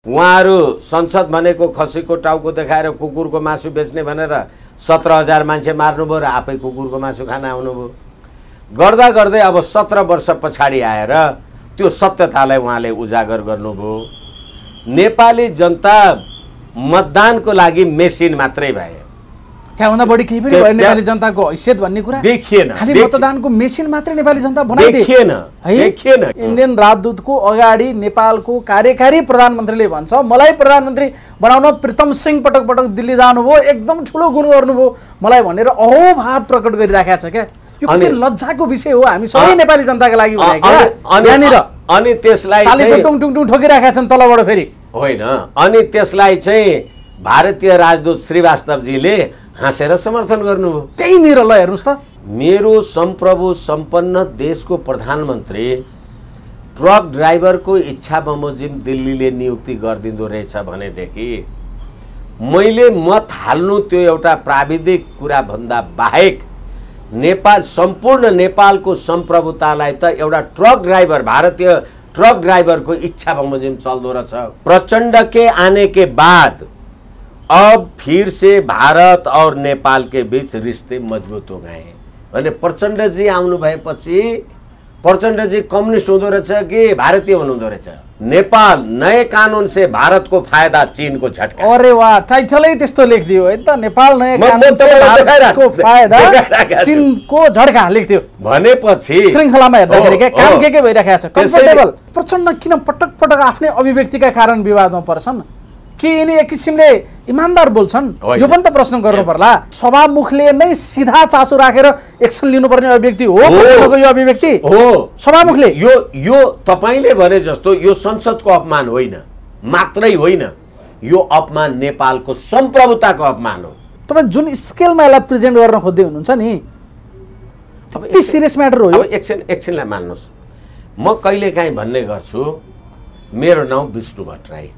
उहाँहरू संसद भनेको खसीको टाउको देखाएर कुकुरको मासु बेच्ने भनेर 17,000 मान्छे मार्नुभयो र आफै कुकुरको मासु खान आउनुभयो। गर्दा गर्दै अब 17 वर्ष पछाडि आएर त्यो सत्यतालाई उहाँले उजागर गर्नुभयो। नेपाली जनता मतदानको लागि मेसिन मात्रै भए, त्यहाँभन्दा बढी केही पनि भयो नेपाली जनताको हैसियत भन्ने कुरा देखिएन। खालि मतदानको मेसिन मात्रै नेपाली जनता बनाइदिए देखिएन। इन्डियन राजदूतको अगाडि नेपालको कार्यकारी प्रधानमन्त्रीले भन्छ मलाई प्रधानमन्त्री बनाउन प्रीतम सिंह पटक पटक दिल्ली जानुभयो, एकदम ठुलो गुण गर्नुभयो मलाई भनेर अहोभाव प्रकट गरिराखेको छ क्या। यो कति लज्जाको विषय हो हामी सबै नेपाली जनताका लागि अनि त्यसलाई टुङ टुङ टुङ ठोकिराखेका छन् तलबाट फेरि होइन। अनि त्यसलाई चाहिँ भारतीय राजदूत श्रीवास्तवजीले हाँसेर समर्थन गर्नुभयो। त्यहीँनिर ल हेर्नुहोस् त, मेरो सम्प्रभु सम्पन्न देशको प्रधानमन्त्री ट्रक ड्राइभरको इच्छा बमोजिम दिल्लीले नियुक्ति गरिदिँदो रहेछ भनेदेखि मैले मत हाल्नु त्यो एउटा प्राविधिक कुरा भन्दा बाहेक नेपाल सम्पूर्ण नेपालको सम्प्रभुतालाई त एउटा ट्रक ड्राइभर भारतीय ट्रक ड्राइवर को इच्छा बमोजिम चल्दो रहेछ। प्रचंड के आने के बाद अब फिर से भारत और नेपाल के बीच रिश्ते मजबूत हो गए। भने प्रचंड जी आउनु भएपछि प्रचंड जी कम्युनिस्ट हुँदो रहेछ कि भारतीय हुनुहुँदो रहेछ। नेपाल नए कानून से भारत को फायदा चीन को झटका। अरे वाह, टाइटलै त्यस्तो लेखिदियो है त, नेपाल नए कानून से भारत को फायदा चीन को झटका लेखिदियो भनेपछि श्रृंखलामा हेर्दाखेरि के काम के भइराखेको छ। कम्फर्टेबल प्रचण्ड किन पटक पटक आफ्नै अभिव्यक्तिका कारण विवादमा पर्छन् कि यिनी एक किसिमले इमानदार बोल्छन्, यो पनि त प्रश्न गर्नु पर्ला। सभामुखले नै सिधा चासो राखेर एक्सन लिनुपर्ने अभिव्यक्ति हो प्रचण्डको यो अभिव्यक्ति हो। सभामुखले यो तपाईले भने जस्तो यो संसदको अपमान होइन मात्रै होइन, यो अपमान नेपालको सम्प्रभुताको अपमान हो। तपाई जुन स्केलमा यसलाई प्रेजेन्ट गर्न खोज्दै हुनुहुन्छ नि यति सिरियस म्याटर हो यो। एकछिनलाई मान्नुहोस्, म कहिलेकाहीँ भन्ने गर्छु मेरो नाउँ विष्णु भट्टराई,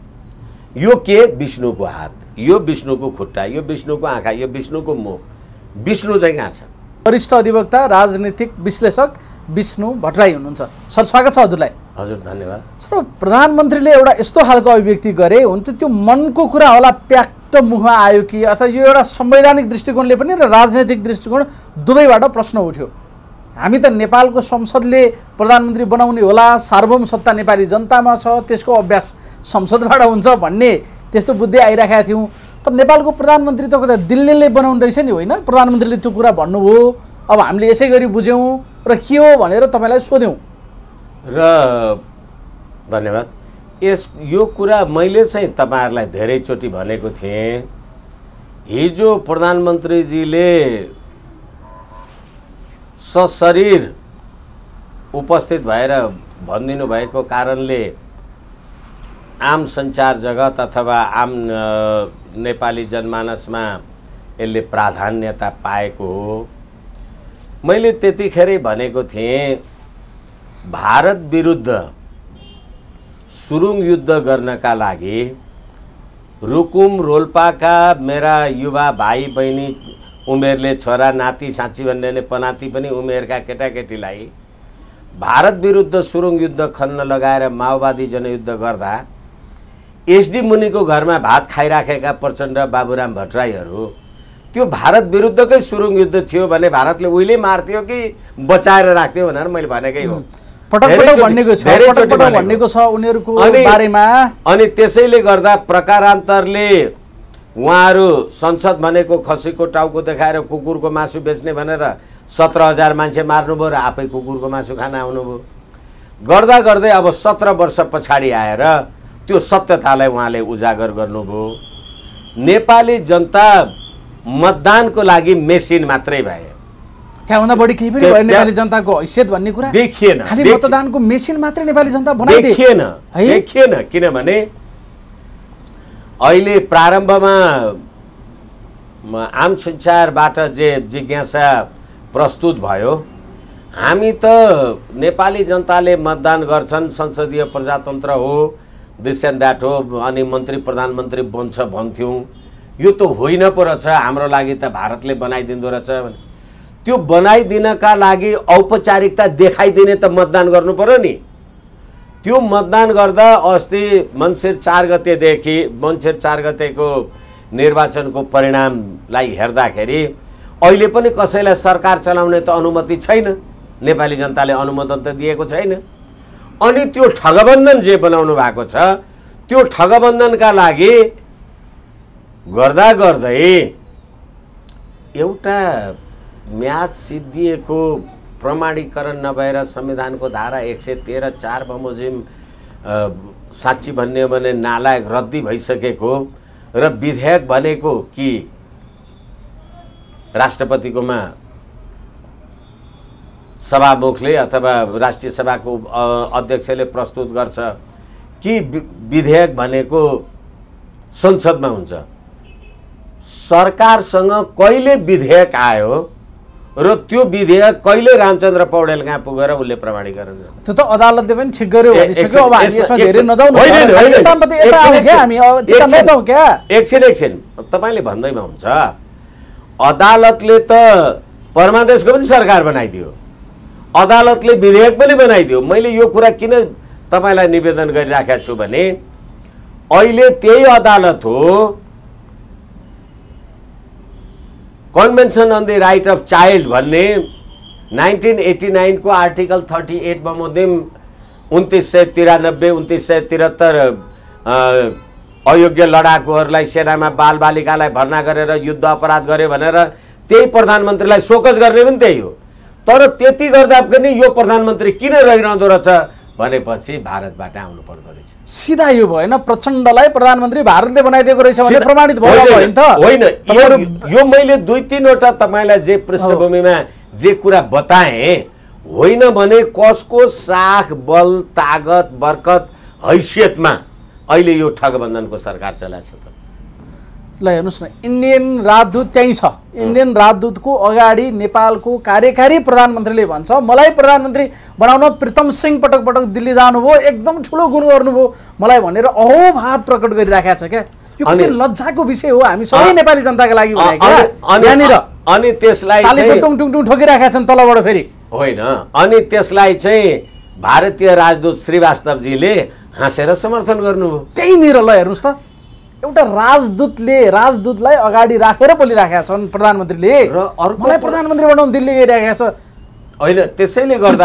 यो के विष्णुको हात, यो विष्णुको खुट्टा, यो विष्णुको आँखा, यो विष्णुको मुख, विष्णु चाहिँ कहाँ छ? वरिष्ठ अधिवक्ता राजनीतिक विश्लेषक विष्णु भट्टराई हुनुहुन्छ। सर स्वागत छ हजुरलाई। हजुर धन्यवाद। सर प्रधानमन्त्रीले एउटा यस्तो खालको अभिव्यक्ति गरे हुन्थ्यो, त्यो मनको कुरा होला प्याक्ट मुखमा आयो कि अथवा यो एउटा संवैधानिक दृष्टिकोणले पनि र राजनैतिक दृष्टिकोण दुवैबाट प्रश्न उठ्यो। हामी त नेपालको संसदले प्रधानमन्त्री बनाउने होला, सार्वभौम सत्ता नेपाली जनतामा छ, त्यसको अभ्यास संसदबाट हुन्छ भन्ने त्यस्तो बुद्धि आइराखेका थियौँ। तर नेपालको प्रधानमन्त्री त कता दिल्लीले बनाउनु रहेछ नि, होइन? प्रधानमन्त्रीले त्यो कुरा भन्नुभयो, अब हामीले यसै गरी बुझ्यौँ र के हो भनेर तपाईँलाई सोध्यौँ र धन्यवाद। यो कुरा मैले चाहिँ तपाईँहरूलाई धेरैचोटि भनेको थिएँ। हिजो प्रधानमन्त्रीजीले सशरीर उपस्थित भएर भनिदिनु भएको कारणले आम सञ्चार जगत अथवा आम नेपाली जनमानसमा यसले प्राधान्यता पाएको हो। मैले त्यतिखेरै भनेको थिएँ भारत विरुद्ध सुरुङ युद्ध गर्नका लागि रुकुम रोल्पाका मेरा युवा भाइ बहिनी उमेरले छोरा नाति साँची भन्ने नै पनाति पनि उमेरका केटाकेटीलाई भारत विरुद्ध सुरुङ युद्ध खन्न लगाएर माओवादी जनयुद्ध गर्दा एसडी मुनिको घरमा भात खाइराखेका प्रचण्ड बाबुराम भट्टराईहरू त्यो भारत विरुद्धकै सुरुङ युद्ध थियो भने भारतले उहिले मार्थ्यो कि बचाएर राख्थ्यो भनेर मैले भनेकै हो। भन्नेको छ उनीहरूको बारेमा। अनि त्यसैले गर्दा प्रकारान्तरले उहाँहरू संसद भनेको खसीको टाउको देखाएर कुकुरको मासु बेच्ने भनेर 17,000 मान्छे मार्नुभयो र आफै कुकुरको मासु खान आउनुभयो। गर्दा गर्दै अब 17 वर्ष पछाडि आएर त्यो सत्यतालाई उहाँले उजागर गर्नुभयो। नेपाली जनता मतदानको लागि मेसिन मात्रै भए, त्यहाँभन्दा बढी केही पनि भयो नेपाली जनताको हैसियत भन्ने कुरा देखिएन। खालि मतदानको मेसिन मात्रै नेपाली जनता बनाइदिए देखिएन। किनभने अहिले प्रारम्भमा आम सञ्चारबाट जे जिज्ञासा प्रस्तुत भयो, हामी त नेपाली जनताले मतदान गर्छन्, संसदीय प्रजातन्त्र हो, दिस एन्ड द्याट हो, अनि मन्त्री प्रधानमन्त्री बन्छ भन्थ्यौँ। यो त होइन पो रहेछ, हाम्रो लागि त भारतले बनाइदिँदो रहेछ। त्यो बनाइदिनका लागि औपचारिकता देखाइदिने त मतदान गर्नु पर्यो नि। त्यो मतदान गर्दा अस्ति मङ्सिर 4 गतेदेखि मङ्सिर 4 गतेको निर्वाचनको परिणामलाई हेर्दाखेरि अहिले पनि कसैलाई सरकार चलाउने त अनुमति छैन, नेपाली जनताले अनुमोदन त दिएको छैन। अनि त्यो ठगबन्धन जे बनाउनु भएको छ त्यो ठगबन्धनका लागि गर्दा गर्दै एउटा म्याद सिद्धिएको प्रमाणीकरण नभएर संविधानको धारा 113(4) बमोजिम साँच्ची भन्ने हो भने नालायक रद्दी भइसकेको र विधेयक भनेको कि राष्ट्रपतिकोमा सभामुखले अथवा राष्ट्रिय सभाको अध्यक्षले प्रस्तुत गर्छ कि विधेयक भनेको संसदमा हुन्छ। सरकारसँग कहिले विधेयक आयो र त्यो विधेयक कहिले रामचन्द्र पौडेल कहाँ पुगेर उसले प्रमाणीकरण गर्यो? त्यो त अदालतले पनि ठिक गर्यो भनिसक्यो। अब हामी यसमा धेरै नजाउँ न। एकछिन तपाईले भन्दैमा हुन्छ अदालतले त परमादेशको पनि सरकार बनाइदियो, अदालतले विधेयक पनि बनाइदियो। मैले यो कुरा किन तपाईलाई निवेदन गरिराखेको छु भने अहिले त्यही अदालत हो convention on the right of child भन्ने 1989 को आर्टिकल 38 बमोजिम 1993 1973 अयोग्य लडाकुहरूलाई सेनामा बालबालिकालाई भर्ना गरेर युद्ध अपराध गरे भनेर त्यही प्रधानमन्त्रीलाई शोकस गर्ने पनि त्यही हो। तर त्यति गर्दा पनि यो प्रधानमन्त्री किन रहिरहँदो रहेछ भनेपछि भारतबाट आउनु पर्दो रहेछ। सिधा यो भएन प्रचण्डलाई प्रधानमन्त्री भारतले बनाइदिएको रहेछ भने प्रमाणित भयो नि त? होइन, यो मैले 2-3 वटा तपाईलाई जे पृष्ठभूमिमा जे कुरा बताएँ होइन भने कसको साख बल तागत बरकत हैसियतमा अहिले यो ठगबन्धनको सरकार चलाएको छ त? ल हेर्नुहोस् न, इन्डियन राजदूत त्यहीँ छ। इन्डियन राजदूतको अगाडि नेपालको कार्यकारी प्रधानमन्त्रीले भन्छ मलाई प्रधानमन्त्री बनाउन प्रीतम सिंह पटक पटक दिल्ली जानुभयो, एकदम ठुलो गुण गर्नुभयो मलाई भनेर अहोभाव प्रकट गरिराखेको छ क्या। यो कति लज्जाको विषय हो हामी सबै नेपाली जनताका लागि यहाँनिर। अनि त्यसलाई टुङ टुङ टुङ ठोकिराखेका छन् तलबाट फेरि होइन। अनि त्यसलाई चाहिँ भारतीय राजदूत श्रीवास्तवजीले हाँसेर समर्थन गर्नुभयो। त्यहीँनिर ल हेर्नुहोस् त, एउटा राजदूतलाई अगाडि राखेर बोलिराखेका छन् प्रधानमन्त्रीले र मलाई प्रधानमन्त्री बनाउन दिल्ली गइराखेको छ। होइन, त्यसैले गर्दा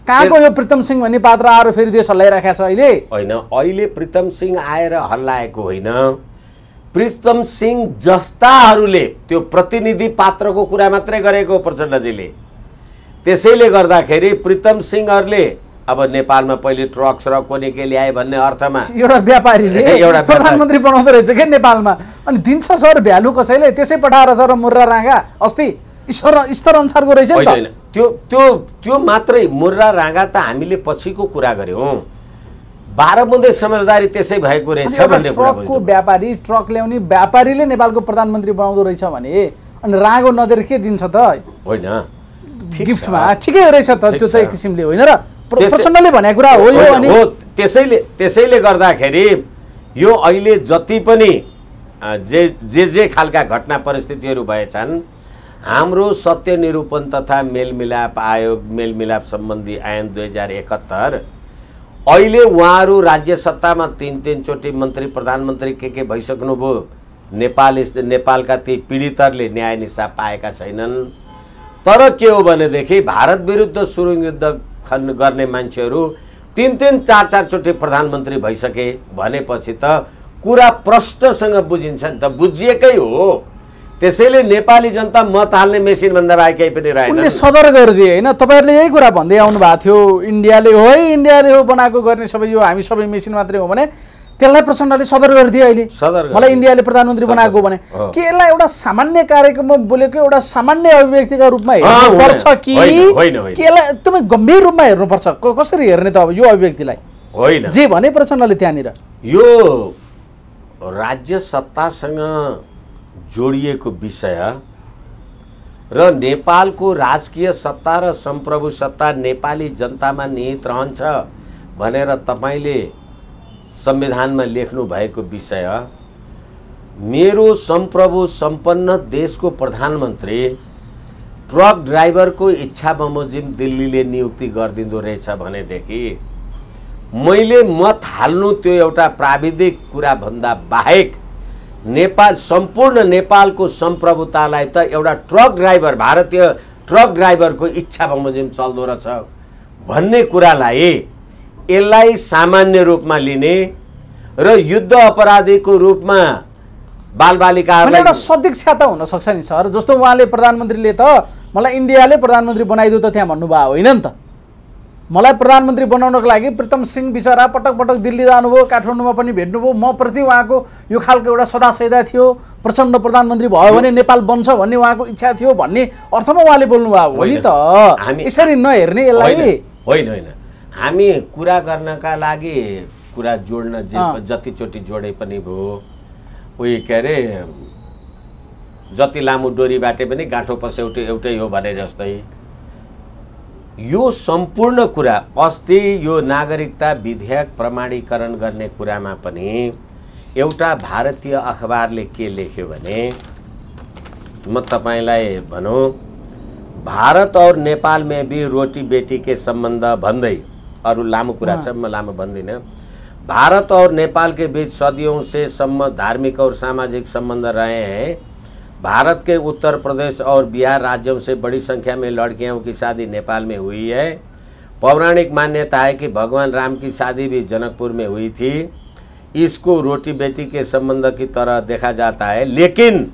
कहाँको यो प्रीतम सिंह भन्ने पात्र आएर फेरि देश हल्लाइराखेको छ अहिले? होइन, अहिले प्रीतम सिंह आएर हल्लाएको होइन, प्रीतम सिंह जस्ताहरूले त्यो प्रतिनिधि पात्रको कुरा मात्रै गरेको प्रचण्डजीले। त्यसैले गर्दाखेरि प्रीतम सिंहहरूले अब नेपालमा पहिले ट्रक को के ल्याए भन्ने अर्थमा एउटा व्यापारीले एउटा प्रधानमन्त्री बनाउँदो रहेछ के नेपालमा। अनि दिन्छ सर भ्यालु कसैले त्यसै पठाएर सर मुर्रा राँगा अस्ति स्तर अनुसारको रहेछ नि त। त्यो मात्रै मुर्रा राँगा त हामीले पछिको कुरा गर्यौं। 12 बुँदे समझदारी त्यसै भएको रहेछ भन्ने कुरा ट्रकको व्यापारी ट्रक ल्याउने व्यापारीले नेपालको प्रधानमन्त्री बनाउँदो रहेछ भने अनि राँगो नदिएर के दिन्छ त? होइन, गिफ्टमा ठिकै रहेछ त, त्यो त एक किसिमले होइन र प्रचण्डले भनेको कुरा हो यो। अनि त्यसैले गर्दाखेरि यो अहिले जति पनि जे खालका घटना परिस्थितिहरू भएछन् हाम्रो सत्य निरूपण तथा मेलमिलाप आयोग मेलमिलाप सम्बन्धी ऐन 2071 अहिले उहाँहरू राज्य सत्तामा 3 चोटि मन्त्री प्रधानमन्त्री के भइसक्नुभयो। नेपालका ती पीडितहरूले न्याय निसाब पाएका छैनन्। तर के हो भनेदेखि भारत विरुद्ध सुरुङ युद्ध गर्ने मान्छेहरू 3 4 चोटि प्रधानमन्त्री भइसके भनेपछि त कुरा प्रष्टसँग बुझिन्छ नि त, बुझिएकै हो। त्यसैले नेपाली जनता मत हाल्ने मेसिन भन्दा बाहेक केही पनि रहेन। उनले सदर गरिदिए होइन, तपाईहरुले यही कुरा भन्दै आउनु भएको थियो इन्डियाले हो बनाएको गर्ने सबै यो हामी सबै मेसिन मात्रै हो भने त्यसलाई प्रचण्डले सदर गरिदिए। अहिले मलाई इन्डियाले प्रधानमन्त्री बनाएको भने के यसलाई एउटा सामान्य कार्यक्रममा बोलेको एउटा सामान्य अभिव्यक्तिका रूपमा हेर्नुपर्छ कि यसलाई एकदमै गम्भीर रूपमा हेर्नुपर्छ? कसरी हेर्ने त अब यो अभिव्यक्तिलाई? होइन, जे भने प्रचण्डले त्यहाँनिर यो राज्य सत्तासँग जोडिएको विषय र नेपालको राजकीय सत्ता र सम्प्रभु सत्ता नेपाली जनतामा निहित रहन्छ भनेर तपाईले संविधानमा लेख्नु भएको विषय मेरो सम्प्रभु सम्पन्न देशको प्रधानमन्त्री ट्रक ड्राइभरको इच्छा बमोजिम दिल्लीले नियुक्ति गरिदिँदो रहेछ भनेदेखि मैले मत हाल्नु त्यो एउटा प्राविधिक कुरा भन्दा बाहेक नेपाल सम्पूर्ण नेपालको सम्प्रभुतालाई त एउटा ट्रक ड्राइभर भारतीय ट्रक ड्राइभरको इच्छा बमोजिम चल्दो रहेछ भन्ने कुरालाई यसलाई सामान्य रूपमा लिने र युद्ध अपराधीको रूपमा बालबालिकाहरूलाई एउटा सदिक्षा त हुन सक्छ नि सर। जस्तो उहाँले प्रधानमन्त्रीले त मलाई इन्डियाले प्रधानमन्त्री बनाइदियो त त्यहाँ भन्नुभयो होइन नि त। मलाई प्रधानमन्त्री बनाउनको लागि प्रीतम सिंह बिचरा पटक पटक दिल्ली जानुभयो, काठमाडौँमा पनि भेट्नुभयो। म प्रति उहाँको यो खालको एउटा सदासैदा थियो, प्रचण्ड प्रधानमन्त्री भयो भने नेपाल बन्छ भन्ने उहाँको इच्छा थियो भन्ने अर्थमा उहाँले बोल्नुभयो हो नि त। यसरी नहेर्ने यसलाई होइन होइन। हामी कुरा गर्नका लागि कुरा जोड्न जतिचोटि जोडे पनि भयो, उही के अरे जति लामो डोरी बाटे पनि गाँठो पस्यौटे एउटै हो भने जस्तै यो सम्पूर्ण कुरा अस्ति यो नागरिकता विधेयक प्रमाणीकरण गर्ने कुरामा पनि एउटा भारतीय अखबारले के लेख्यो भने म तपाईलाई भनौँ भारत और नेपाल में भी रोटी बेटी के संबंध भन्दै अरू लामो कुरा छ म लामो भन्दिनँ। भारत और नेपाल के बीच सदियों से धार्मिक और सामाजिक संबंध रहे हैं। भारत के उत्तर प्रदेश और बिहार राज्यों से बड़ी संख्या में लड़कियों की शादी नेपाल में हुई है। पौराणिक मान्यता है कि भगवान राम की शादी भी जनकपुर में हुई थी। इसको रोटी बेटी के संबंध की तरह देखा जाता है, लेकिन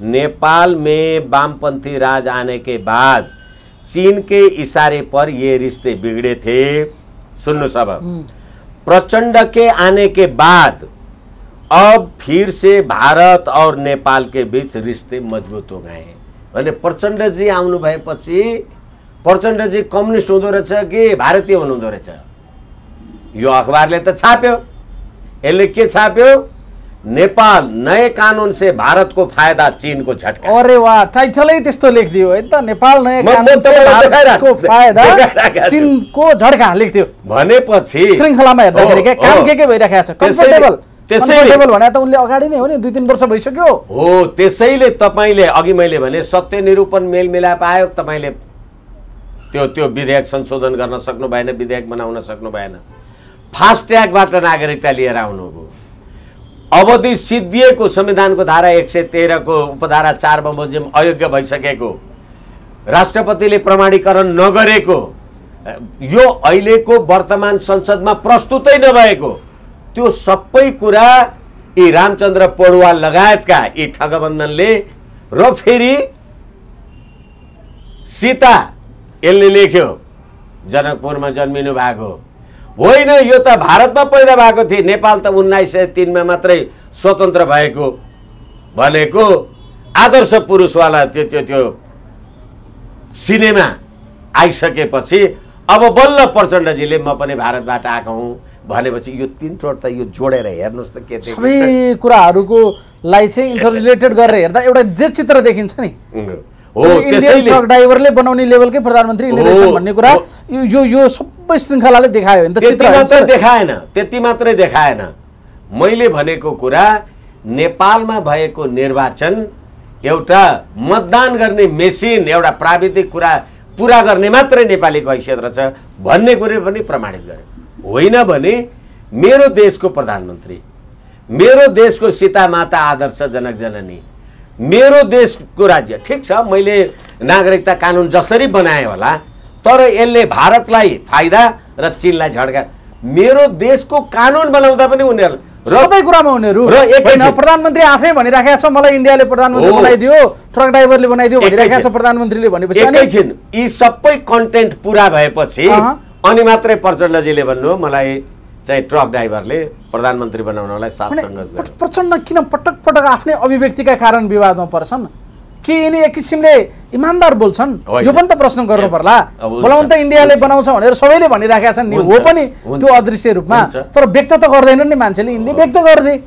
नेपाल में वामपंथी राज आने के बाद चीन के इशारे पर ये रिश्ते बिगड़े थे। सुन्नु सब, प्रचंड के आने के बाद अब फिर से भारत और नेपाल के बीच रिश्ते मजबूत हो गए। भने प्रचण्डजी आउनु भएपछि प्रचण्डजी कम्युनिस्ट हुँदो रहेछ कि भारतीय हुनुहुँदो रहेछ? यो अखबारले त छाप्यो। यसले के छाप्यो? नेपाल नए कानून से भारत को फायदा, चीन को झटका। अरे वाह, टाइटलै त्यस्तो लेखिदियो है त। नेपाल नए कानून से भारत को फायदा, चीन को झटका लेखिदियो भनेपछि श्रृंखलामा हेर्दाखेरि के काम के भइराखेको छ? कम्फर्टेबल भने त उनले अगाडि नै हो नि, 2-3 वर्ष भइसक्यो हो। त्यसैले तपाईले अघि मैले भने सत्य निरूपण मेलमिलाप आयोग तपाईले त्यो विधेयक संशोधन गर्न सक्नु भएन, विधेयक बनाउन सक्नु भएन। फास्ट ट्र्याकबाट नागरिकता लिएर आउनुभयो। अवधि सिद्धिएको संविधानको धारा 113 को उपधारा 4 बमोजिम अयोग्य भइसकेको, राष्ट्रपतिले प्रमाणीकरण नगरेको, यो अहिलेको वर्तमान संसदमा प्रस्तुतै नभएको त्यो सबै कुरा यी रामचन्द्र पौडवाल लगायतका यी ठगबन्धनले र फेरि सीता यसले लेख्यो जनकपुरमा जन्मिनु भएको होइन, यो त भारतमा पैदा भएको थियो। नेपाल त 1903 मा मात्रै स्वतन्त्र भएको भनेको आदर्श पुरुषवाला त्यो सिनेमा आइसकेपछि अब बल्ल प्रचण्डजीले म पनि भारतबाट आएको हुँ भनेपछि यो तीनवटा त यो जोडेर हेर्नुस् त के सबै कुराहरुको लाई चाहिँ इन्टररिलेटेड गरेर हेर्दा एउटा जे चित्र देखिन्छ नि हो। त्यसैले ट्रक ड्राइभरले बनाउने लेभलकै प्रधानमन्त्री इलेक्सन भन्ने कुरा यो सबै श्रृंखलाले देखायो नि त। चित्र मात्रै देखाएन, त्यति मात्रै देखाएन। मैले भनेको कुरा नेपालमा भएको निर्वाचन एउटा मतदान गर्ने मेसिन, एउटा प्राविधिक कुरा पूरा गर्ने मात्रै नेपालीको हैसियत रहेछ भन्ने कुरा पनि प्रमाणित गरे। होइन भने मेरो देशको प्रधानमन्त्री, मेरो देशको सीता माता आदर्श जनक जननी, मेरो देशको राज्य, ठिक छ मैले नागरिकता कानुन जसरी बनाए होला, तर यसले भारतलाई फाइदा र चीनलाई झड्का। मेरो देशको कानुन बनाउँदा पनि उनीहरु सबै कुरामा उनीहरु हैन। प्रधानमन्त्री आफै भनिराखेको छ मलाई इन्डियाले प्रधानमन्त्री बनाइदियो, ट्रक ड्राइभरले बनाइदियो भनिराखेको छ प्रधानमन्त्रीले भनेपछि एकैछिन यी सबै कन्टेन्ट पूरा भएपछि अनि मात्रै प्रचण्डजीले भन्नु मलाई चाहिँ ट्रक ड्राइभरले प्रधानमन्त्री बनाउनलाई साथसंगत गर्यो। प्रचण्ड किन पटक पटक आफ्नै अभिव्यक्तिका कारण विवादमा पर्छन्? के यिनी एक किसिमले इमानदार बोल्छन्? यो पनि त प्रश्न गर्नु पर्ला। बोलाउन त इन्डियाले बनाउँछ भनेर सबैले भनिराखेका छन् नि, हो पनि त्यो अदृश्य रूपमा, तर व्यक्त त गर्दैनन् नि मान्छेले, यिनले व्यक्त गर्दै।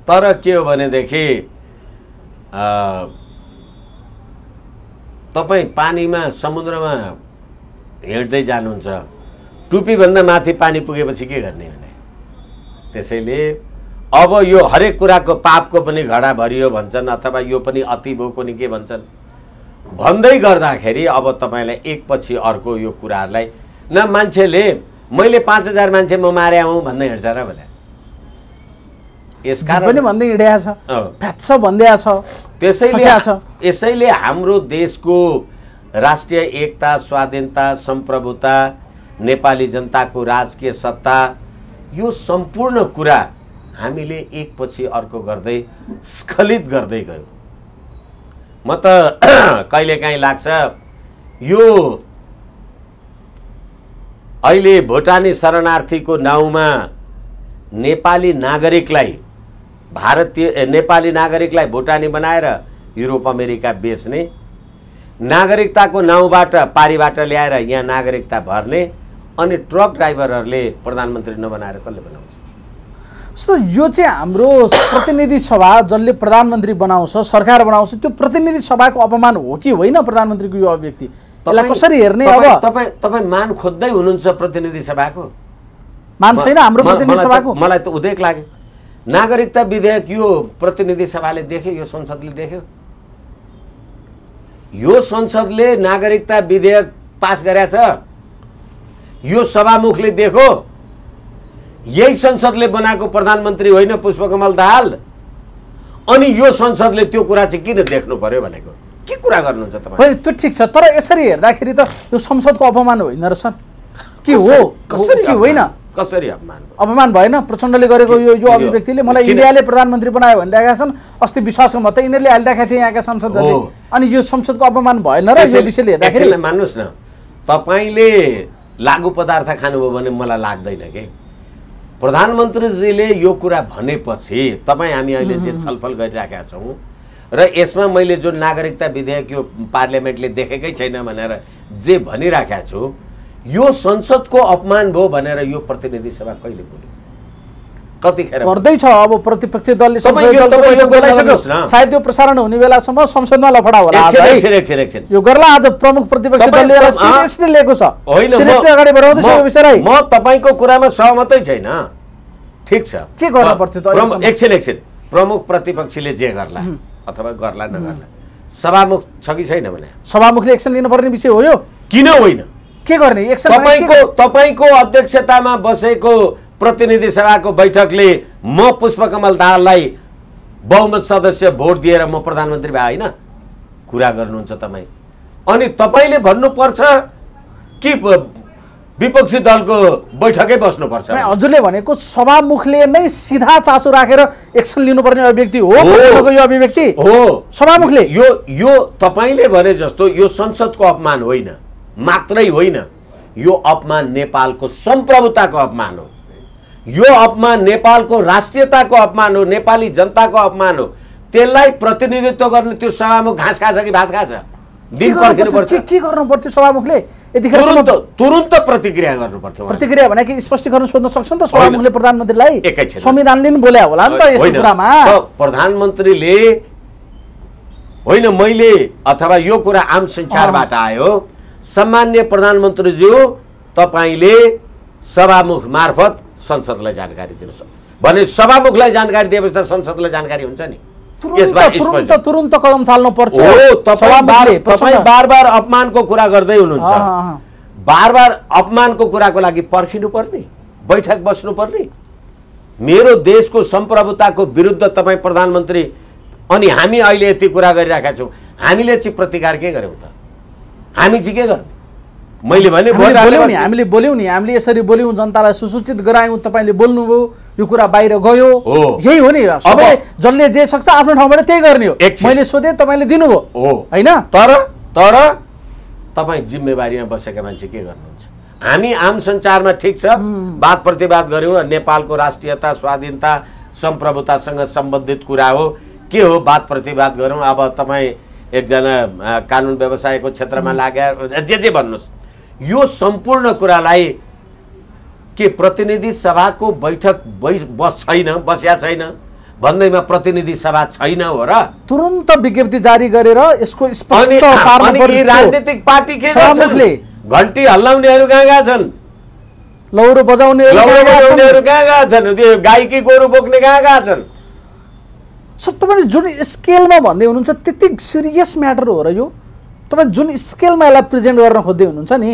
तर के हो भनेदेखि तपाई पानीमा समुद्रमा हिँड्दै जानुहुन्छ, टुपी भन्दा माथि पानी पुगेपछि के गर्ने भने? त्यसैले अब यो हरेक कुराको पापको पनि घडा भरियो भन्छन्, अथवा यो पनि अति भएको नि के भन्छन् भन्दै गर्दाखेरि अब तपाईलाई एकपछि अर्को यो कुराहरूलाई न मान्छेले मैले 5000 मान्छे म मारे हुँ भन्दै हिँड्छ र भने यसकारण पनि भन्दै हिँडेको छ फ्याच्छ भन्दै छ। यसैले हाम्रो देशको राष्ट्रिय एकता, स्वाधीनता, सम्प्रभुता, नेपाली जनताको राजकीय सत्ता, यो सम्पूर्ण कुरा हामीले एकपछि अर्को गर्दै स्खलित गर्दै गयौँ। म त कहिलेकाहीँ लाग्छ यो अहिले भुटानी शरणार्थीको नाउँमा नेपाली नागरिकलाई भुटानी बनाएर युरोप अमेरिका बेच्ने, नागरिकताको नाउँबाट पारीबाट ल्याएर यहाँ नागरिकता भर्ने, अनि ट्रक ड्राइभरहरूले प्रधानमन्त्री नबनाएर कसले बनाउँछ? जस्तो यो चाहिँ हाम्रो प्रतिनिधि सभा जसले प्रधानमन्त्री बनाउँछ, सरकार बनाउँछ, त्यो प्रतिनिधि सभाको अपमान हो कि होइन प्रधानमन्त्रीको यो अभिव्यक्ति? यसलाई कसरी हेर्ने? अब तपाईँ मान खोज्दै हुनुहुन्छ प्रतिनिधि सभाको? मान छैन हाम्रो प्रतिनिधि सभाको? मलाई त उदेक लाग्यो। नागरिकता विधेयक यो प्रतिनिधि सभाले देख्यो, यो संसदले देख्यो। यो संसदले नागरिकता विधेयक पास गरेछ, यो सभामुखले देखो। यही संसदले बनाएको प्रधानमन्त्री होइन पुष्पकमल दाहाल, अनि यो संसदले त्यो कुरा चाहिँ किन देख्नु पर्यो भनेको के कुरा गर्नुहुन्छ तपाईँ? होइन त्यो ठिक छ, तर यसरी हेर्दाखेरि त यो संसदको अपमान होइन र सर? के हो कि होइन? कसरी अपमान भएन? प्रचण्डले गरेको यो अभिव्यक्तिले मलाई इन्डियाले प्रधानमन्त्री बनायो भनिरहेका छन्। अस्ति विश्वासको मत यिनीहरूले हालिरहेका थिए यहाँका सांसदहरूले, अनि यो संसदको अपमान भएन र यो विषयले हेर्दाखेरि? मान्नुहोस् न, तपाईँले लागु पदार्थ खानुभयो भने मलाई लाग्दैन के प्रधानमन्त्रीजीले यो कुरा भनेपछि तपाईँ हामी अहिले जे छलफल गरिरहेका छौँ र यसमा मैले जुन नागरिकता विधेयक यो पार्लियामेन्टले देखेकै छैन भनेर जे भनिराखेको छु, यो संसदको अपमान भयो भनेर यो प्रतिनिधि सभा कहिले बोल्यो? कतिखेर गर्दैछ? अब प्रतिपक्षी दलले सायद यो प्रसारण हुने बेलासम्म संसदमा लफडा होला। यो गर्ला आज प्रमुख प्रतिपक्षी दलले सिरियसली लिएको छ, सिरियसली अगाडि बढाउँदैछ यो विषयलाई। म तपाईँको कुरामा सहमतै छैन, ठिक छ। के गर्न पर्थ्यो त? एकछिन प्रमुख प्रतिपक्षीले जे गर्ला अथवा गर्ला नगर्ला, सभामुख छ कि छैन भने सभामुखले एक्सन लिनुपर्ने विषय हो यो। किन होइन? के गर्ने एक्सन? तपाईँको अध्यक्षतामा बसेको प्रतिनिधि सभाको बैठकले म पुष्पकमल दाहाललाई बहुमत सदस्य भोट दिएर म प्रधानमन्त्री भए होइन कुरा गर्नुहुन्छ तपाईँ। अनि तपाईँले भन्नुपर्छ कि विपक्षी दलको बैठकै बस्नुपर्छ? हजुरले भनेको सभामुखले नै सिधा चासो राखेर एक्सन लिनुपर्ने अभिव्यक्ति हो यो अभिव्यक्ति हो सभामुखले। यो तपाईँले भने जस्तो यो संसदको अपमान होइन, मात्रै होइन, यो अपमान नेपालको सम्प्रभुताको अपमान हो, यो अपमान नेपालको राष्ट्रियताको अपमान हो, नेपाली जनताको अपमान हो। त्यसलाई प्रतिनिधित्व गर्ने त्यो सभामुख घाँस खाछ कि भात खाछ? दिन पर्खिनु पर्छ। के गर्नु पर्थ्यो सभामुखले? यतिखेर तुरुन्त प्रतिक्रिया गर्नु पर्थ्यो। प्रतिक्रिया भने कि स्पष्टीकरण सोध्न सक्छ नि त सभामुखले प्रधानमन्त्रीलाई? संविधानले नि बोले होला नि त यस्तो कुरामा। प्रधानमन्त्रीले होइन, मैले अथवा यो कुरा आम सञ्चारबाट आयो, सम्मान्य प्रधानमन्त्रीज्यू तपाईँले सभामुख मार्फत संसदलाई जानकारी दिनुहोस् भने सभामुखलाई जानकारी दिएपछि त संसदलाई जानकारी हुन्छ नि। तुरुन्त कदम चाल्नु पर्छ। तपाईँ बार अपमानको कुरा गर्दै हुनुहुन्छ, बार अपमानको कुराको लागि पर्खिनु पर्ने, बैठक बस्नु पर्ने। मेरो देशको सम्प्रभुताको विरुद्ध तपाईँ प्रधानमन्त्री, अनि हामी अहिले यति कुरा गरिरहेका छौँ, हामीले चाहिँ प्रतिकार के गर्यौँ त? हामी चाहिँ के गर्ने? मैले भने हामीले बोल्यौँ नि, हामीले यसरी बोल्यौँ, जनतालाई सुसूचित गरायौँ, तपाईँले बोल्नुभयो, यो कुरा बाहिर गयो, यही हो नि। अब जसले जे सक्छ आफ्नो ठाउँबाट त्यही गर्ने हो। मैले सोधेँ, तपाईँले दिनुभयो होइन? तर तपाईँ जिम्मेवारीमा बसेका मान्छे के गर्नुहुन्छ? हामी आम सञ्चारमा ठिक छ वाद प्रतिवाद गऱ्यौँ, नेपालको राष्ट्रियता, स्वाधीनता, सम्प्रभुतासँग सम्बन्धित कुरा हो, के हो वाद प्रतिवाद गरौँ। अब तपाईँ एकजना कानुन व्यवसायको क्षेत्रमा लाग्या जे भन्नुहोस्, यो सम्पूर्ण कुरालाई के प्रतिनिधि सभाको बैठक बस्या छैन भन्दैमा प्रतिनिधि सभा छैन हो र? तुरुन्त विज्ञप्ति जारी गरेर यसको स्पष्ट पार्न पर्यो। राजनीतिक पार्टी के गर्छन्? घन्टी हल्लाउनेहरू कहाँ गएका छन्? लौरो बजाउनेहरू कहाँ गएका छन्? त्यो गाईकी गोरु बोक्ने कहाँ गएका छन्? सर तपाईँले जुन स्केलमा भन्दै हुनुहुन्छ त्यति सिरियस म्याटर हो र यो? तपाईँ जुन स्केलमा यसलाई प्रेजेन्ट गर्न खोज्दै हुनुहुन्छ नि,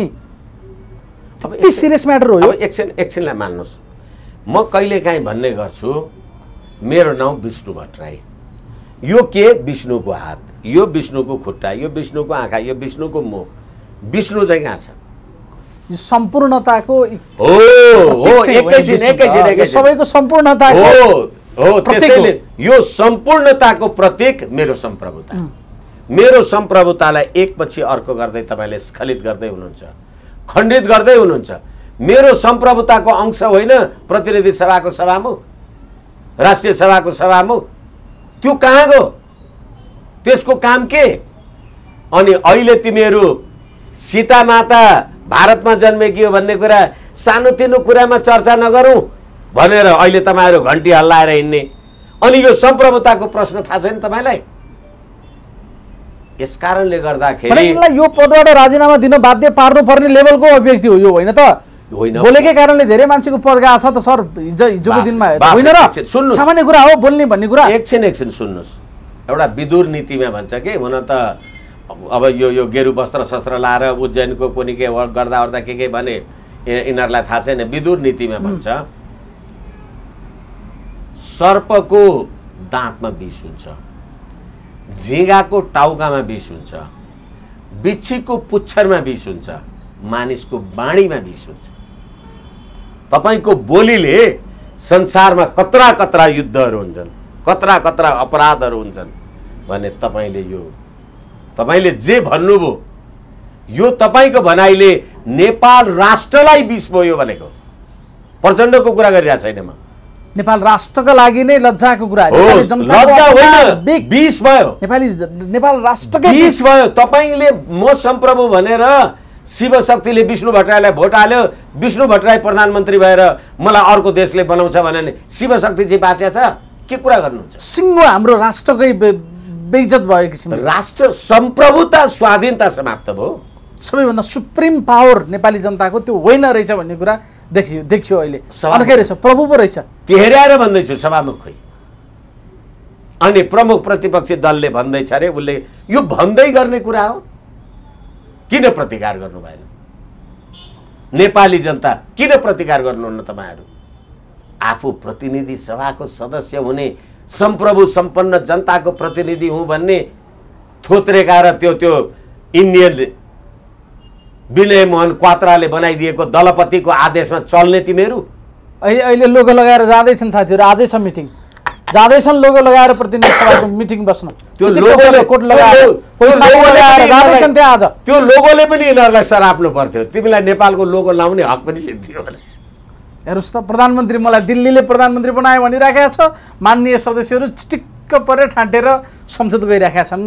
त्यति सिरियस म्याटर हो यो। अब एकछिनलाई मान्नुहोस्, म कहिलेकाहीँ भन्ने गर्छु मेरो नाउँ विष्णु भट्टराई, यो के विष्णुको हात, यो विष्णुको खुट्टा, यो विष्णुको आँखा, यो विष्णुको मुख, विष्णु चाहिँ कहाँ छ? यो सम्पूर्णताको हो एकैछिन सबैको सम्पूर्णता हो। त्यसैले यो सम्पूर्णताको प्रतीक मेरो सम्प्रभुता, मेरो सम्प्रभुतालाई एकपछि अर्को गर्दै तपाईँले स्खलित गर्दै हुनुहुन्छ, खण्डित गर्दै हुनुहुन्छ। मेरो सम्प्रभुताको अंश होइन प्रतिनिधि सभाको सभामुख, राष्ट्रिय सभाको सभामुख, त्यो कहाँ गयो? त्यसको काम के? अनि अहिले तिमीहरू सीता माता भारतमा जन्मेकी हो भन्ने कुरा सानोतिनो कुरामा चर्चा नगरौँ भनेर अहिले तपाईँहरू घन्टी हल्लाएर हिँड्ने। अनि यो सम्प्रभुताको प्रश्न थाहा छैन तपाईँलाई? यस कारणले गर्दाखेरि यो पदबाट राजीनामा दिन बाध्य पार्नुपर्ने लेभलको अभिव्यक्ति हो यो, होइन त? होइन, बोलेकै कारणले धेरै मान्छेको पद गएको छ त सर, हिजोको दिनमा होइन र? सामान्य कुरा हो बोल्ने भन्ने कुरा। एकछिन सुन्नुहोस्, एउटा विदुर नीतिमा भन्छ कि हुन त अब यो गेरु वस्त्र शस्त्र लाएर उज्जैनको कुनै के गर्दा ओर्दा के भने यिनीहरूलाई थाहा छैन। विदुर नीतिमा भन्छ सर्पको दाँतमा विष हुन्छ, झिँगाको टाउकामा विष हुन्छ, बिच्छीको पुच्छरमा विष हुन्छ, मानिसको बाणीमा विष हुन्छ। तपाईको बोलीले संसारमा कत्रा कत्रा युद्धहरू हुन्छन्, कत्रा कत्रा अपराधहरू हुन्छन् भने तपाईले जे भन्नुभयो यो तपाईको भनाइले नेपाल राष्ट्रलाई विष भयो भनेको। प्रचण्डको कुरा गरिरहेको छैन म। नेपाल राष्ट्रका लागि नै लज्जाको कुरा हो। लज्जा होइन, विष भयो। नेपाल राष्ट्रकै विष भयो। तपाईले म सम्प्रभु भनेर शिवशक्तिले विष्णु भट्टराईलाई भोट हाल्यो, विष्णु भट्टराई प्रधानमन्त्री भएर मलाई अर्को देशले बनाउँछ भने शिवशक्ति चाहिँ बाँच्या छ? के कुरा गर्नुहुन्छ? सिङ्गो हाम्रो राष्ट्रकै बेइज्जत भयो किसिम। राष्ट्र सम्प्रभुता स्वाधीनता समाप्त भयो। सबैभन्दा सुप्रिम पावर नेपाली जनताको त्यो होइन रहेछ भन्ने कुरा देखियो अहिले। अर्कै रहेछ, प्रभु पो रहेछ। तेहराएर भन्दैछु सभामुख खोइ। अनि प्रमुख प्रतिपक्षी दलले भन्दैछ अरे उसले यो भन्दै गर्ने कुरा हो। किन प्रतिकार गर्नु भएन? नेपाली जनता किन प्रतिकार गर्नुहुन्न तपाईँहरू? आफू प्रतिनिधि सभाको सदस्य हुने, सम्प्रभु सम्पन्न जनताको प्रतिनिधि हुँ भन्ने थोत्रेका र त्यो इन्डियन विनय मोहन क्वात्राले बनाइदिएको दलपतिको आदेशमा चल्ने तिमीहरू अहिले लोगो लगाएर जाँदैछन् साथीहरू। आजै छ मिटिङ, जाँदैछन् लोगो लगाएर प्रतिनिधि सभाको मिटिङ बस्न। त्यो लोगोले जाँदैछन् त्यहाँ आज। त्यो लोगोले पनि यिनीहरूलाई सराप्नु पर्थ्यो। तिमीलाई नेपालको लोगो लाउने हक पनि सिद्धियो भने। हेर्नुहोस् त, प्रधानमन्त्री मलाई दिल्लीले प्रधानमन्त्री बनायो भनिराखेका छ, माननीय सदस्यहरू चिटिक्क परेर ठाँटेर संसद गइराखेका छन्।